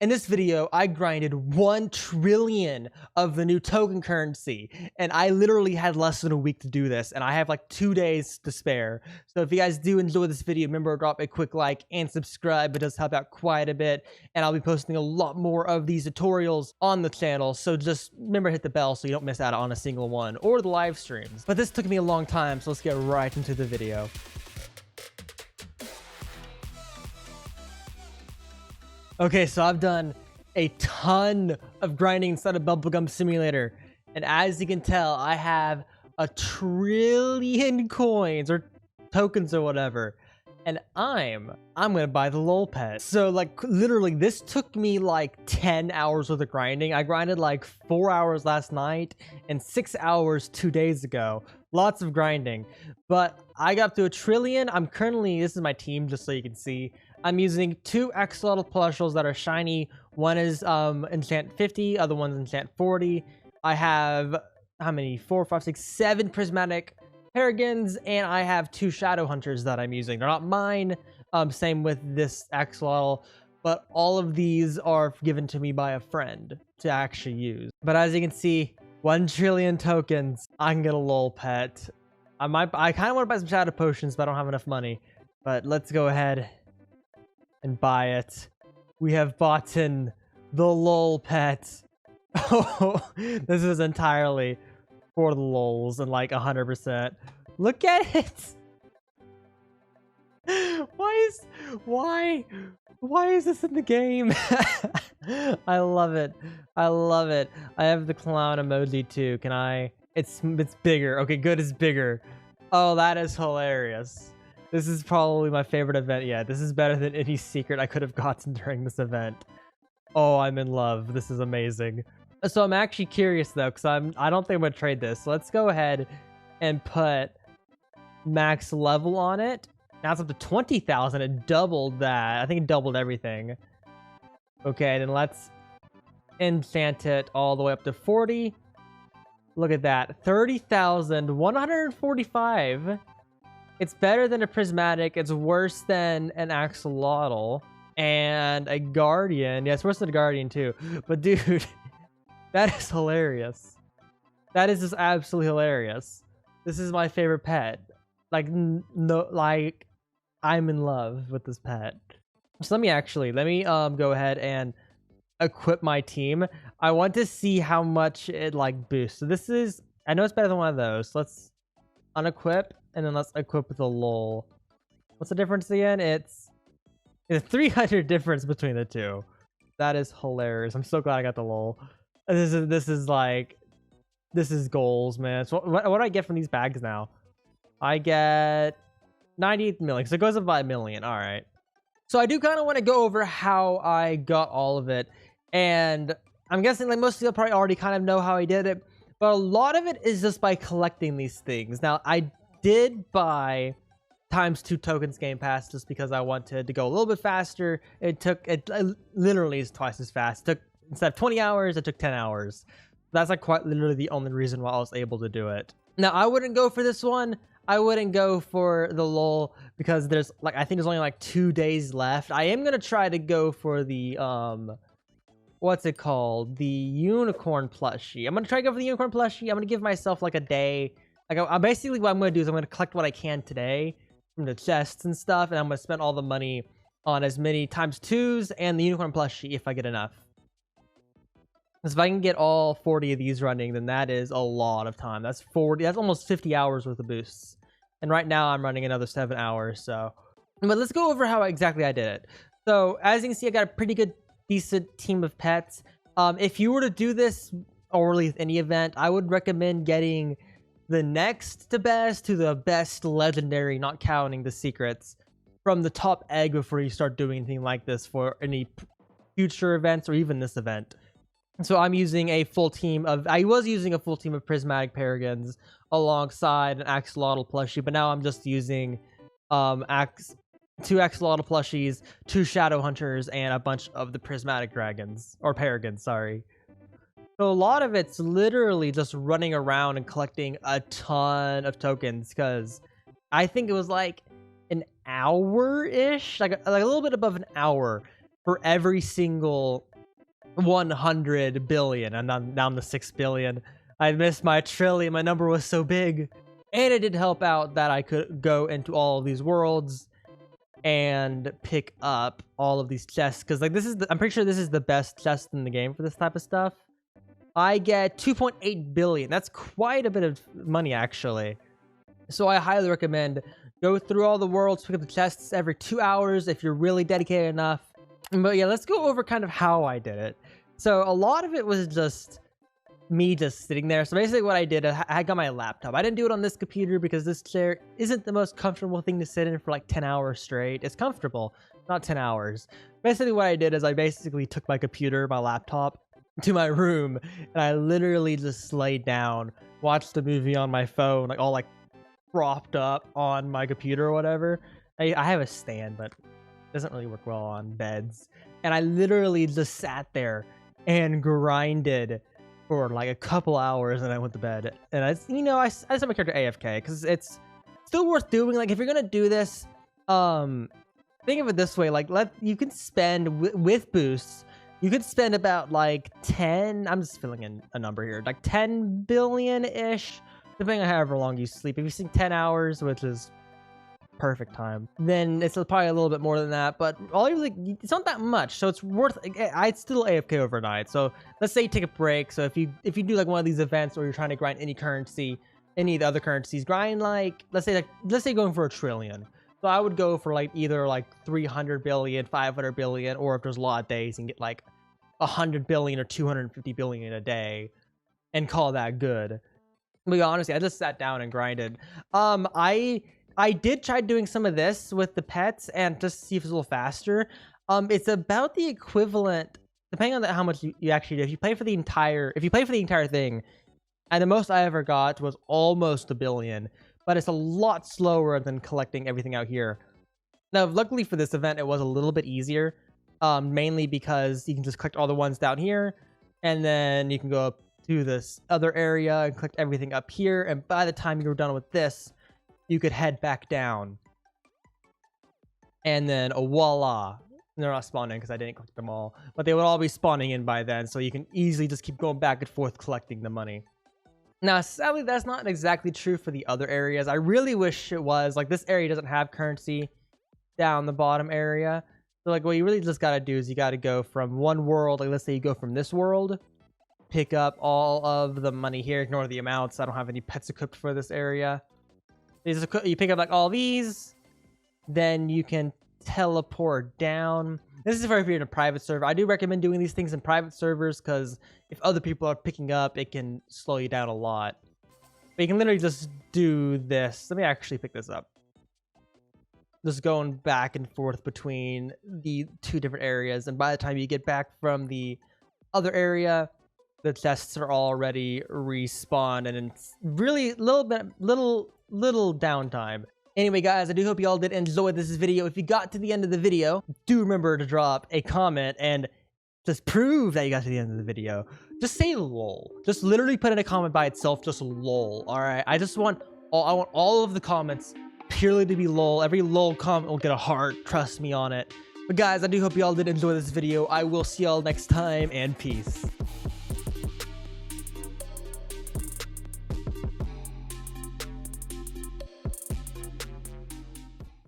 In this video, I grinded 1 trillion of the new token currency, and I literally had less than a week to do this, and I have like 2 days to spare. So if you guys do enjoy this video, remember to drop a quick like and subscribe. It does help out quite a bit, and I'll be posting a lot more of these tutorials on the channel, so just remember to hit the bell so you don't miss out on a single one, or the live streams. But this took me a long time, so let's get right into the video. Okay, so I've done a ton of grinding inside of Bubblegum Simulator, and as you can tell, I have 1 trillion coins or tokens or whatever, and I'm gonna buy the lol pet. So like literally this took me like 10 hours worth of grinding. I grinded like 4 hours last night and 6 hours 2 days ago. Lots of grinding, but I got up to 1 trillion. I'm currently, this is my team just so you can see. I'm using 2 axolotl plushes that are shiny. One is enchant 50, other one's enchant 40. I have how many? 4, 5, 6, 7 prismatic paragons, and I have 2 shadow hunters that I'm using. They're not mine. Same with this axolotl, but all of these are given to me by a friend to actually use. But as you can see, 1 trillion tokens. I can get a lol pet. I kind of want to buy some shadow potions, but I don't have enough money. But let's go ahead and buy it. We have bought in the lol pet. Oh, this is entirely for the lols and like 100%. Look at it. Why is this in the game? I love it. I love it. I have the clown emoji too. Can I? It's bigger. Okay, good. It's bigger. Oh, that is hilarious. This is probably my favorite event yet. This is better than any secret I could have gotten during this event. Oh, I'm in love. This is amazing. So I'm actually curious though, because I don't think I'm gonna trade this. So let's go ahead and put max level on it. Now it's up to 20,000. It doubled that. I think it doubled everything. Okay, then let's enchant it all the way up to 40. Look at that. 30,145. It's better than a prismatic. It's worse than an axolotl and a guardian. Yeah, it's worse than a guardian too. But dude, that is hilarious. That is just absolutely hilarious. This is my favorite pet. Like, no, like, I'm in love with this pet. So let me go ahead and equip my team. I want to see how much it like boosts. So this is, I know it's better than one of those. Let's unequip. And then let's equip with a lol. What's the difference again? It's a 300 difference between the two. That is hilarious. I'm so glad I got the lol. This is goals, man. So what do I get from these bags now? I get 98 million. So it goes up by 1 million. All right. So I do kind of want to go over how I got all of it. And I'm guessing like most of you probably already kind of know how I did it. But a lot of it is just by collecting these things. Now, I did buy ×2 tokens game pass just because I wanted to go a little bit faster. It literally is twice as fast. It took, instead of 20 hours, it took 10 hours. That's like quite literally the only reason why I was able to do it. Now, I wouldn't go for this one. I wouldn't go for the lol because there's like, I think there's only like 2 days left. I am going to try to go for the, what's it called? The unicorn plushie. I'm going to try to go for the unicorn plushie. I'm going to give myself like a day. Like, I basically what I'm going to do is I'm going to collect what I can today from the chests and stuff, and I'm going to spend all the money on as many ×2s and the unicorn plushie if I get enough. Because if I can get all 40 of these running, then that is a lot of time. That's almost 50 hours worth of boosts. And right now I'm running another 7 hours, so. But let's go over how exactly I did it. So, as you can see, I got a pretty good, decent team of pets. If you were to do this, or really any event, I would recommend getting the next to best to the best legendary, not counting the secrets, from the top egg before you start doing anything like this for any future events or even this event. So I'm using a full team of, I was using a full team of prismatic paragons alongside an axolotl plushie, but now I'm just using 2 axolotl plushies, 2 shadow hunters, and a bunch of the prismatic dragons, or paragons, sorry. So a lot of it's literally just running around and collecting a ton of tokens, because I think it was like an hour-ish, like a little bit above an hour for every single 100 billion, and I'm down to 6 billion. I missed my trillion. My number was so big. And it did help out that I could go into all of these worlds and pick up all of these chests, because like this is I'm pretty sure this is the best chest in the game for this type of stuff. I get 2.8 billion. That's quite a bit of money, actually. So I highly recommend go through all the worlds, pick up the chests every 2 hours if you're really dedicated enough. But yeah, let's go over kind of how I did it. So a lot of it was just me just sitting there. So basically what I did, I got my laptop. I didn't do it on this computer because this chair isn't the most comfortable thing to sit in for like 10 hours straight. It's comfortable, not 10 hours. Basically what I did is I basically took my computer, my laptop, to my room, and I literally just laid down, watched a movie on my phone, like all like propped up on my computer or whatever. I have a stand, but it doesn't really work well on beds. And I literally just sat there and grinded for like a couple hours, and I went to bed. And I set my character AFK because it's still worth doing. Like if you're gonna do this, think of it this way: like you can spend with boosts. You could spend about like 10, I'm just filling in a number here, like 10 billion-ish, depending on however long you sleep. If you sleep 10 hours, which is perfect time, then it's probably a little bit more than that, but all you like, it's not that much, so it's worth, I'd still AFK overnight. So let's say you take a break. So if you do like one of these events, or you're trying to grind any currency, any of the other currencies, grind like, let's say you're going for 1 trillion. So I would go for like either like 300 billion, 500 billion, or if there's a lot of days, you can get like 100 billion or 250 billion a day and call that good. But honestly, I just sat down and grinded. I did try doing some of this with the pets and just see if it's a little faster. It's about the equivalent, depending on how much you actually do. If you play for the entire thing, and the most I ever got was almost 1 billion. But it's a lot slower than collecting everything out here. Now, luckily for this event, it was a little bit easier, mainly because you can just collect all the ones down here, and then you can go up to this other area and collect everything up here, and by the time you're done with this, you could head back down. And then, voila. They're not spawning because I didn't collect them all, but they would all be spawning in by then, so you can easily just keep going back and forth collecting the money. Now, sadly, that's not exactly true for the other areas. I really wish it was. Like, this area doesn't have currency down the bottom area. So, like, what you really just got to do is you got to go from one world. Like, let's say you go from this world, pick up all of the money here, ignore the amounts. I don't have any pets equipped for this area. You pick up, like, all these. Then you can teleport down. This is for if you're in a private server. I do recommend doing these things in private servers because if other people are picking up, it can slow you down a lot. But you can literally just do this. Let me actually pick this up. Just going back and forth between the two different areas. And by the time you get back from the other area, the chests are already respawned. And it's really little downtime. Anyway, guys, I do hope you all did enjoy this video. If you got to the end of the video, do remember to drop a comment and just prove that you got to the end of the video. Just say lol. Just literally put in a comment by itself, just lol. All right. I want all of the comments purely to be lol. Every lol comment will get a heart. Trust me on it. But guys, I do hope you all did enjoy this video. I will see y'all next time, and peace.